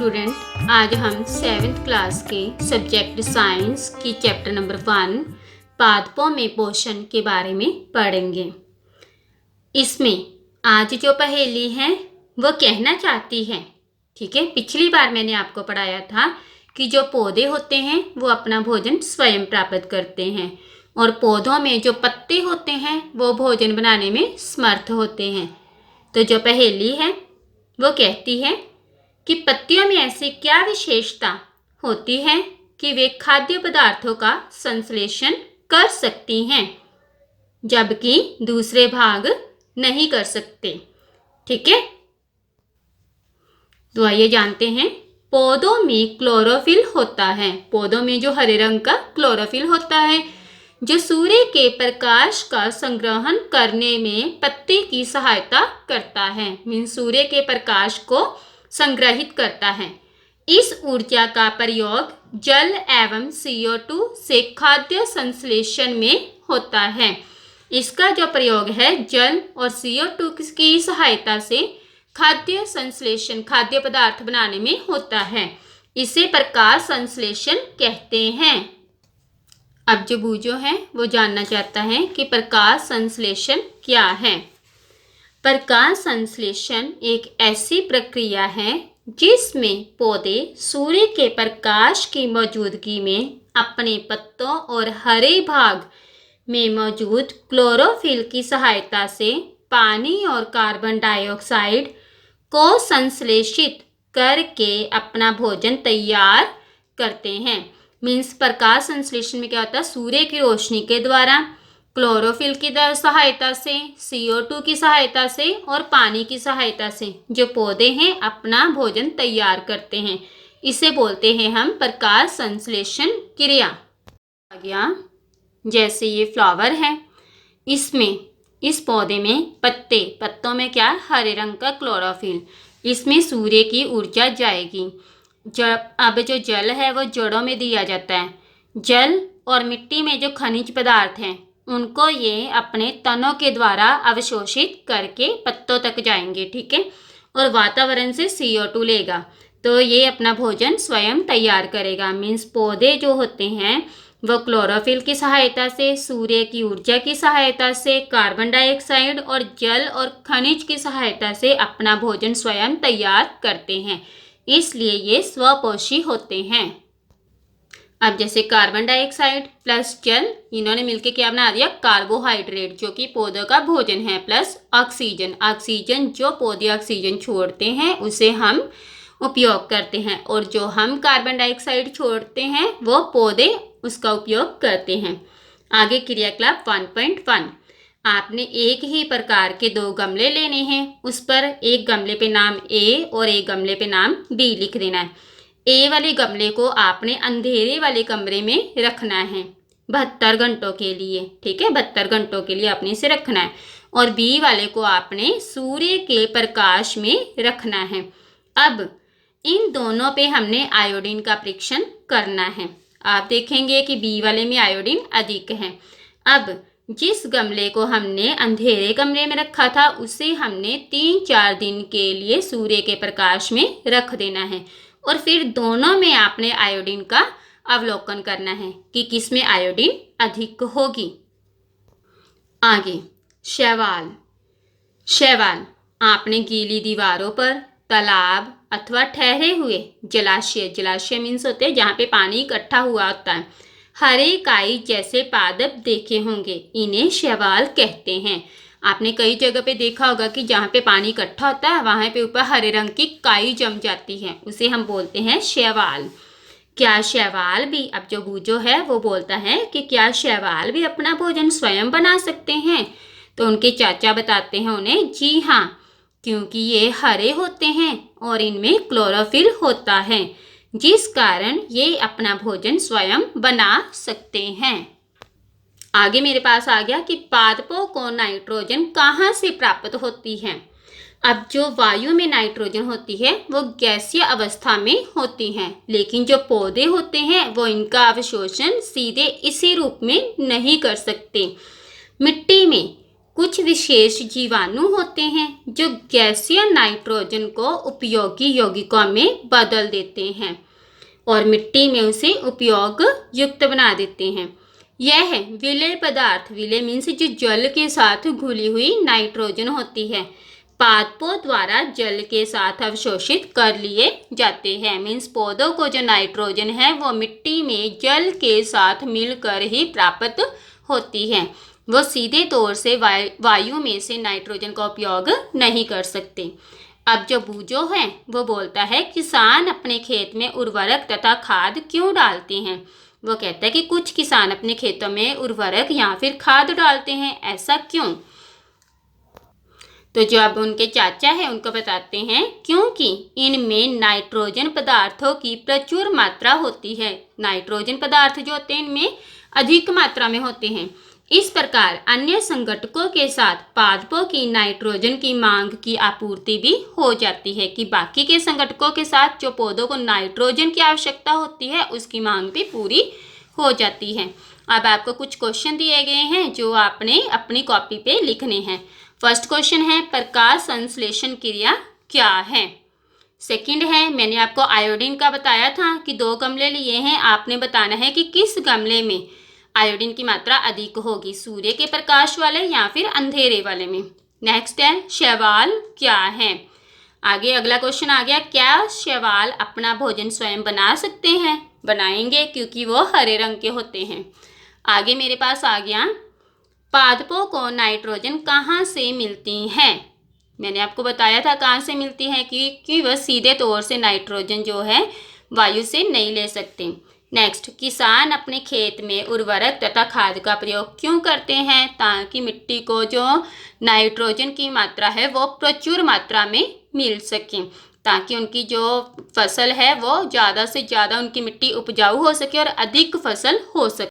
Student, आज हम 7th class के सब्जेक्ट साइंस की चैप्टर नंबर 1 पादपों में पोषण के बारे में पढ़ेंगे। इसमें आज जो पहेली है वो कहना चाहती है, ठीक है, पिछली बार मैंने आपको पढ़ाया था कि जो पौधे होते हैं वो अपना भोजन स्वयं प्राप्त करते हैं और पौधों में जो पत्ते होते हैं वो भोजन बनाने में समर्थ होते हैं। तो जो पहेली है वो कहती है कि पत्तियों में ऐसी क्या विशेषता होती है कि वे खाद्य पदार्थों का संश्लेषण कर सकती हैं जबकि दूसरे भाग नहीं कर सकते। ठीक है, तो आइए जानते हैं। पौधों में क्लोरोफिल होता है। पौधों में जो हरे रंग का क्लोरोफिल होता है जो सूर्य के प्रकाश का संग्रहण करने में पत्ती की सहायता करता है। सूर्य के प्रकाश को संग्रहित करता है। इस ऊर्जा का प्रयोग जल एवं CO2 से खाद्य संश्लेषण में होता है। इसका जो प्रयोग है जल और CO2 की सहायता से खाद्य संश्लेषण, खाद्य पदार्थ बनाने में होता है। इसे प्रकाश संश्लेषण कहते हैं। अब जो बूझो है वो जानना चाहता है कि प्रकाश संश्लेषण क्या है। प्रकाश संश्लेषण एक ऐसी प्रक्रिया है जिसमें पौधे सूर्य के प्रकाश की मौजूदगी में अपने पत्तों और हरे भाग में मौजूद क्लोरोफिल की सहायता से पानी और कार्बन डाइऑक्साइड को संश्लेषित करके अपना भोजन तैयार करते हैं। प्रकाश संश्लेषण में क्या होता है, सूर्य की रोशनी के द्वारा क्लोरोफिल की सहायता से, CO2 की सहायता से और पानी की सहायता से जो पौधे हैं अपना भोजन तैयार करते हैं। इसे बोलते हैं हम प्रकाश संश्लेषण क्रिया। आ गया, जैसे ये फ्लावर है, इसमें इस पौधे में पत्तों में क्या, हरे रंग का क्लोरोफिल, इसमें सूर्य की ऊर्जा जाएगी। अब जो जल है वो जड़ों में दिया जाता है। जल और मिट्टी में जो खनिज पदार्थ हैं उनको ये अपने तनों के द्वारा अवशोषित करके पत्तों तक जाएंगे, ठीक है, और वातावरण से CO2 लेगा तो ये अपना भोजन स्वयं तैयार करेगा। पौधे जो होते हैं वो क्लोरोफिल की सहायता से, सूर्य की ऊर्जा की सहायता से, कार्बन डाइऑक्साइड और जल और खनिज की सहायता से अपना भोजन स्वयं तैयार करते हैं, इसलिए ये स्वपोषी होते हैं। अब जैसे कार्बन डाइऑक्साइड प्लस जल, इन्होंने मिलकर क्या बना दिया, कार्बोहाइड्रेट जो कि पौधों का भोजन है, प्लस ऑक्सीजन जो पौधे ऑक्सीजन छोड़ते हैं उसे हम उपयोग करते हैं और जो हम कार्बन डाइऑक्साइड छोड़ते हैं वो पौधे उसका उपयोग करते हैं। आगे क्रियाकलाप 1.1, आपने एक ही प्रकार के 2 गमले लेने हैं। उस पर एक गमले पे नाम A और एक गमले पे नाम B लिख देना है। A वाले गमले को आपने अंधेरे वाले कमरे में रखना है 72 घंटों के लिए, ठीक है, 72 घंटों के लिए आपने इसे रखना है। और B वाले को आपने सूर्य के प्रकाश में रखना है। अब इन दोनों पे हमने आयोडीन का परीक्षण करना है। आप देखेंगे कि B वाले में आयोडीन अधिक है। अब जिस गमले को हमने अंधेरे कमरे में रखा था उसे हमने 3-4 दिन के लिए सूर्य के प्रकाश में रख देना है और फिर दोनों में आपने आयोडीन का अवलोकन करना है कि किस में आयोडीन अधिक होगी। आगे शैवाल आपने गीली दीवारों पर, तालाब अथवा ठहरे हुए जलाशय मीन्स होते हैं जहाँ पे पानी इकट्ठा हुआ होता है, हरे काई जैसे पादप देखे होंगे, इन्हें शैवाल कहते हैं। आपने कई जगह पे देखा होगा कि जहाँ पे पानी इकट्ठा होता है वहाँ पे ऊपर हरे रंग की काई जम जाती है, उसे हम बोलते हैं शैवाल। क्या शैवाल भी, अब जो बूझो है वो बोलता है कि क्या शैवाल भी अपना भोजन स्वयं बना सकते हैं। तो उनके चाचा बताते हैं उन्हें, जी हाँ, क्योंकि ये हरे होते हैं और इनमें क्लोरोफिल होता है जिस कारण ये अपना भोजन स्वयं बना सकते हैं। आगे मेरे पास आ गया कि पादपों को नाइट्रोजन कहाँ से प्राप्त होती है। अब जो वायु में नाइट्रोजन होती है वो गैसीय अवस्था में होती है, लेकिन जो पौधे होते हैं वो इनका अवशोषण सीधे इसी रूप में नहीं कर सकते। मिट्टी में कुछ विशेष जीवाणु होते हैं जो गैसीय नाइट्रोजन को उपयोगी यौगिकों में बदल देते हैं और मिट्टी में उसे उपयोग युक्त बना देते हैं। यह विलेय पदार्थ, विलेय मीन्स जो जल के साथ घुली हुई नाइट्रोजन होती है, पादपों द्वारा जल के साथ अवशोषित कर लिए जाते हैं। मीन्स पौधों को जो नाइट्रोजन है वो मिट्टी में जल के साथ मिलकर ही प्राप्त होती है। वो सीधे तौर से वायु में से नाइट्रोजन का उपयोग नहीं कर सकते। अब जो बूजो है वो बोलता है किसान अपने खेत में उर्वरक तथा खाद क्यों डालते हैं। वो कहता है कि कुछ किसान अपने खेतों में उर्वरक या फिर खाद डालते हैं, ऐसा क्यों। तो जो अब उनके चाचा है उनको बताते हैं क्योंकि इनमें नाइट्रोजन पदार्थों की प्रचुर मात्रा होती है। नाइट्रोजन पदार्थ जो होते हैं इनमें अधिक मात्रा में होते हैं। इस प्रकार अन्य संगठकों के साथ पादपों की नाइट्रोजन की मांग की आपूर्ति भी हो जाती है कि बाकी के संगठकों के साथ जो पौधों को नाइट्रोजन की आवश्यकता होती है उसकी मांग भी पूरी हो जाती है। अब आपको कुछ क्वेश्चन दिए गए हैं जो आपने अपनी कॉपी पे लिखने हैं। फर्स्ट क्वेश्चन है प्रकाश संश्लेषण क्रिया क्या है। सेकंड है मैंने आपको आयोडीन का बताया था कि 2 गमले लिए हैं, आपने बताना है कि किस गमले में आयोडीन की मात्रा अधिक होगी, सूर्य के प्रकाश वाले या फिर अंधेरे वाले में। नेक्स्ट है शैवाल क्या है। आगे अगला क्वेश्चन आ गया क्या शैवाल अपना भोजन स्वयं बना सकते हैं। बनाएंगे क्योंकि वो हरे रंग के होते हैं। आगे मेरे पास आ गया पादपों को नाइट्रोजन कहाँ से मिलती है। मैंने आपको बताया था कहाँ से मिलती है कि वह सीधे तौर से नाइट्रोजन जो है वायु से नहीं ले सकते। नेक्स्ट किसान अपने खेत में उर्वरक तथा खाद का प्रयोग क्यों करते हैं, ताकि मिट्टी को जो नाइट्रोजन की मात्रा है वो प्रचुर मात्रा में मिल सके, ताकि उनकी जो फसल है वो ज़्यादा से ज़्यादा उनकी मिट्टी उपजाऊ हो सके और अधिक फसल हो सके।